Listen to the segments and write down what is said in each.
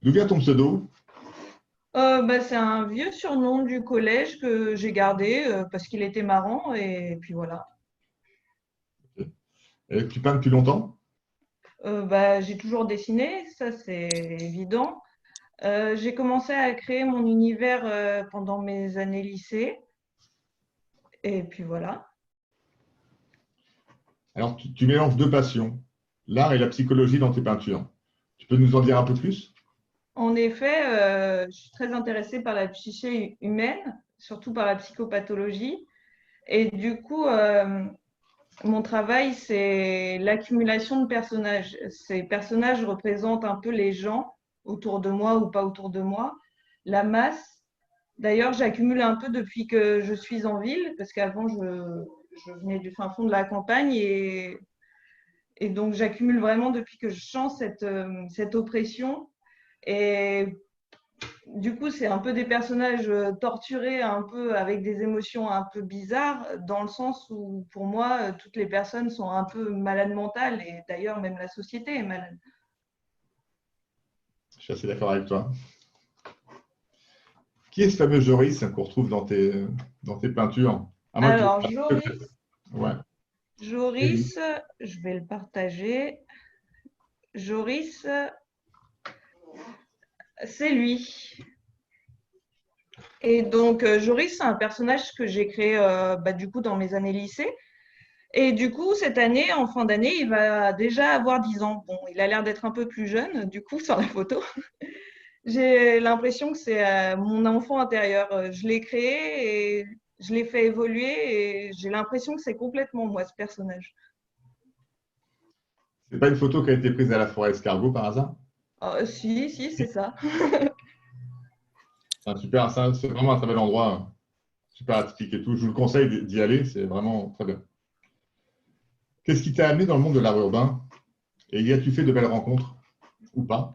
D'où vient ton pseudo? C'est un vieux surnom du collège que j'ai gardé parce qu'il était marrant et puis voilà. Et tu peins depuis longtemps? J'ai toujours dessiné, ça c'est évident. J'ai commencé à créer mon univers pendant mes années lycée et puis voilà. Alors, tu mélanges deux passions, l'art et la psychologie dans tes peintures. Tu peux nous en dire un peu plus? En effet, je suis très intéressée par la psyché humaine, surtout par la psychopathologie. Et du coup, mon travail, c'est l'accumulation de personnages. Ces personnages représentent un peu les gens autour de moi ou pas autour de moi, la masse. D'ailleurs, j'accumule un peu depuis que je suis en ville, parce qu'avant, je venais du fin fond de la campagne et donc j'accumule vraiment depuis que je sens cette oppression. Et du coup, c'est un peu des personnages torturés, un peu avec des émotions un peu bizarres, dans le sens où, pour moi, toutes les personnes sont un peu malades mentales, et d'ailleurs, même la société est malade. Je suis assez d'accord avec toi. Qui est ce fameux Joris qu'on retrouve dans tes peintures? À moins que tu... Alors, Joris, Ouais. Et Joris, je vais le partager. Joris, c'est lui. Et donc, Joris, c'est un personnage que j'ai créé du coup dans mes années lycée. Et du coup, cette année, en fin d'année, il va déjà avoir 10 ans. Bon, il a l'air d'être un peu plus jeune, du coup, sur la photo. J'ai l'impression que c'est mon enfant intérieur. Je l'ai créé et je l'ai fait évoluer et j'ai l'impression que c'est complètement moi, ce personnage. c'est pas une photo qui a été prise à la forêt escargot par hasard? Si, si, c'est ça. C'est vraiment un très bel endroit, super atypique et tout. Je vous le conseille d'y aller, c'est vraiment très bien. Qu'est-ce qui t'a amené dans le monde de l'art urbain? Et y as-tu fait de belles rencontres ou pas?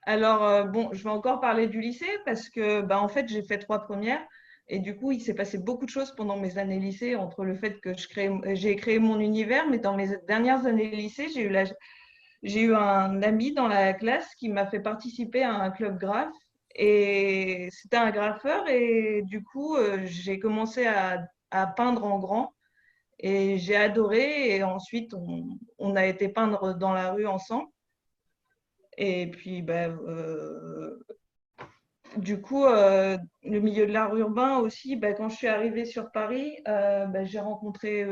Alors, bon, je vais encore parler du lycée parce que, en fait, j'ai fait trois premières et du coup, il s'est passé beaucoup de choses pendant mes années lycée entre le fait que j'ai créé mon univers, mais dans mes dernières années lycée, j'ai eu un ami dans la classe qui m'a fait participer à un club graphe et c'était un graffeur et du coup, j'ai commencé à peindre en grand et j'ai adoré et ensuite, on a été peindre dans la rue ensemble. Et puis, du coup, le milieu de l'art urbain aussi, quand je suis arrivée sur Paris, j'ai rencontré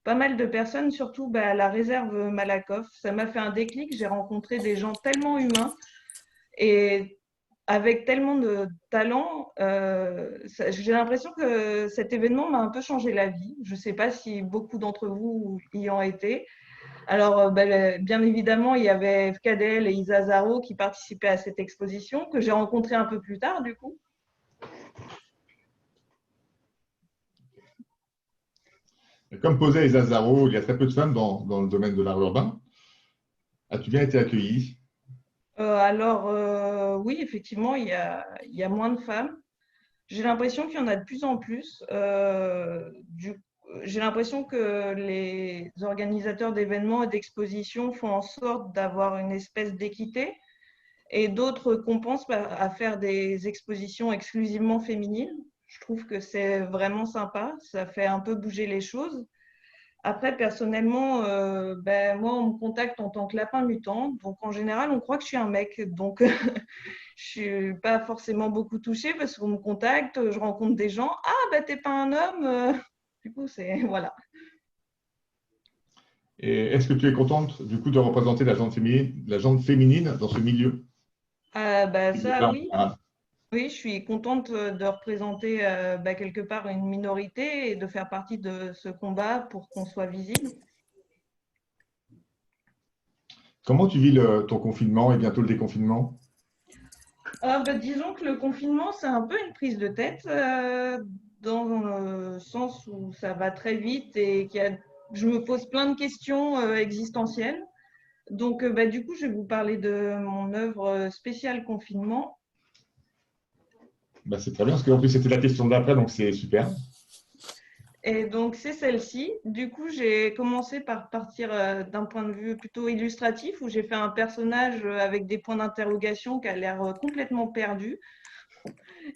pas mal de personnes, surtout à la réserve Malakoff. Ça m'a fait un déclic. J'ai rencontré des gens tellement humains et avec tellement de talent. J'ai l'impression que cet événement m'a un peu changé la vie. Je ne sais pas si beaucoup d'entre vous y ont été. Alors, bien évidemment, il y avait FKDL et Isa Zaro qui participaient à cette exposition, que j'ai rencontrée un peu plus tard, du coup. Et comme posait Elsa Zaro, il y a très peu de femmes dans le domaine de l'art urbain. As-tu bien été accueillie? Oui, effectivement, il y a moins de femmes. J'ai l'impression qu'il y en a de plus en plus. J'ai l'impression que les organisateurs d'événements et d'expositions font en sorte d'avoir une espèce d'équité et d'autres compensent à faire des expositions exclusivement féminines. Je trouve que c'est vraiment sympa, ça fait un peu bouger les choses. Après, personnellement, moi, on me contacte en tant que lapin mutant, donc en général, on croit que je suis un mec, donc je suis pas forcément beaucoup touchée parce qu'on me contacte, je rencontre des gens, ah t'es pas un homme, du coup c'est voilà. Et est-ce que tu es contente du coup de représenter la gente féminine dans ce milieu? Ça oui, Ah, oui, je suis contente de représenter quelque part une minorité et de faire partie de ce combat pour qu'on soit visible. comment tu vis ton confinement et bientôt le déconfinement? Disons que le confinement, c'est un peu une prise de tête dans le sens où ça va très vite et je me pose plein de questions existentielles. Donc, du coup, je vais vous parler de mon œuvre spéciale confinement. Bah, c'est très bien, parce qu'en plus c'était la question d'après, donc c'est super. Et donc, c'est celle-ci. Du coup, j'ai commencé par partir d'un point de vue plutôt illustratif, où j'ai fait un personnage avec des points d'interrogation qui a l'air complètement perdu,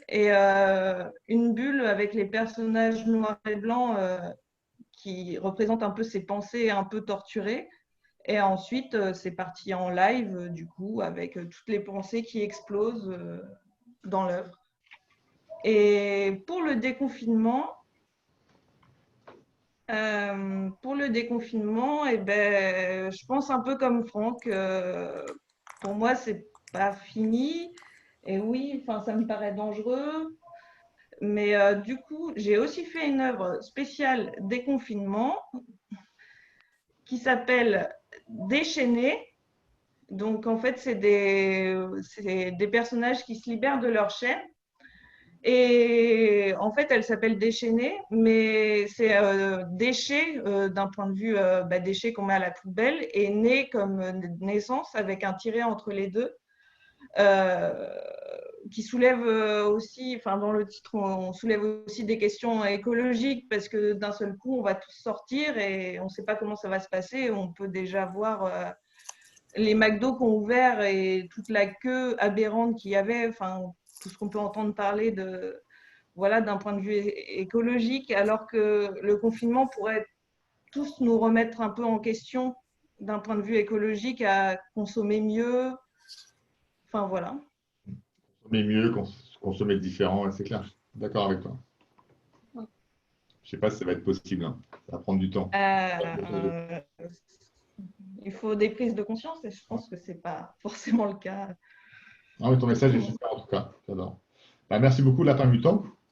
et une bulle avec les personnages noirs et blancs qui représentent un peu ses pensées un peu torturées. Et ensuite, c'est parti en live, du coup, avec toutes les pensées qui explosent dans l'œuvre. Et pour le déconfinement, eh ben, je pense un peu comme Franck. Pour moi, c'est pas fini. Et oui, enfin, ça me paraît dangereux. Mais du coup, j'ai aussi fait une œuvre spéciale déconfinement qui s'appelle Déchaînés. Donc, en fait, c'est des personnages qui se libèrent de leur chaîne. Et en fait, elle s'appelle Déchaînée, mais c'est déchet d'un point de vue déchet qu'on met à la poubelle et né comme naissance avec un tiret entre les deux. Euh, qui soulève aussi, enfin dans le titre, on soulève aussi des questions écologiques parce que d'un seul coup, on va tous sortir et on ne sait pas comment ça va se passer. On peut déjà voir les McDo qui ont ouvert et toute la queue aberrante qu'il y avait, enfin tout ce qu'on peut entendre parler de, voilà, d'un point de vue écologique, alors que le confinement pourrait tous nous remettre un peu en question d'un point de vue écologique à consommer mieux. Enfin voilà. Consommer mieux, consommer différent, ouais, c'est clair. Je suis d'accord avec toi. Je ne sais pas si ça va être possible, hein. Ça va prendre du temps. Euh, il faut des prises de conscience et je pense que ce n'est pas forcément le cas Ah, mais ton pour tout message le est monde. super en tout cas. J'adore. Bah, merci beaucoup, Lapin Mutant.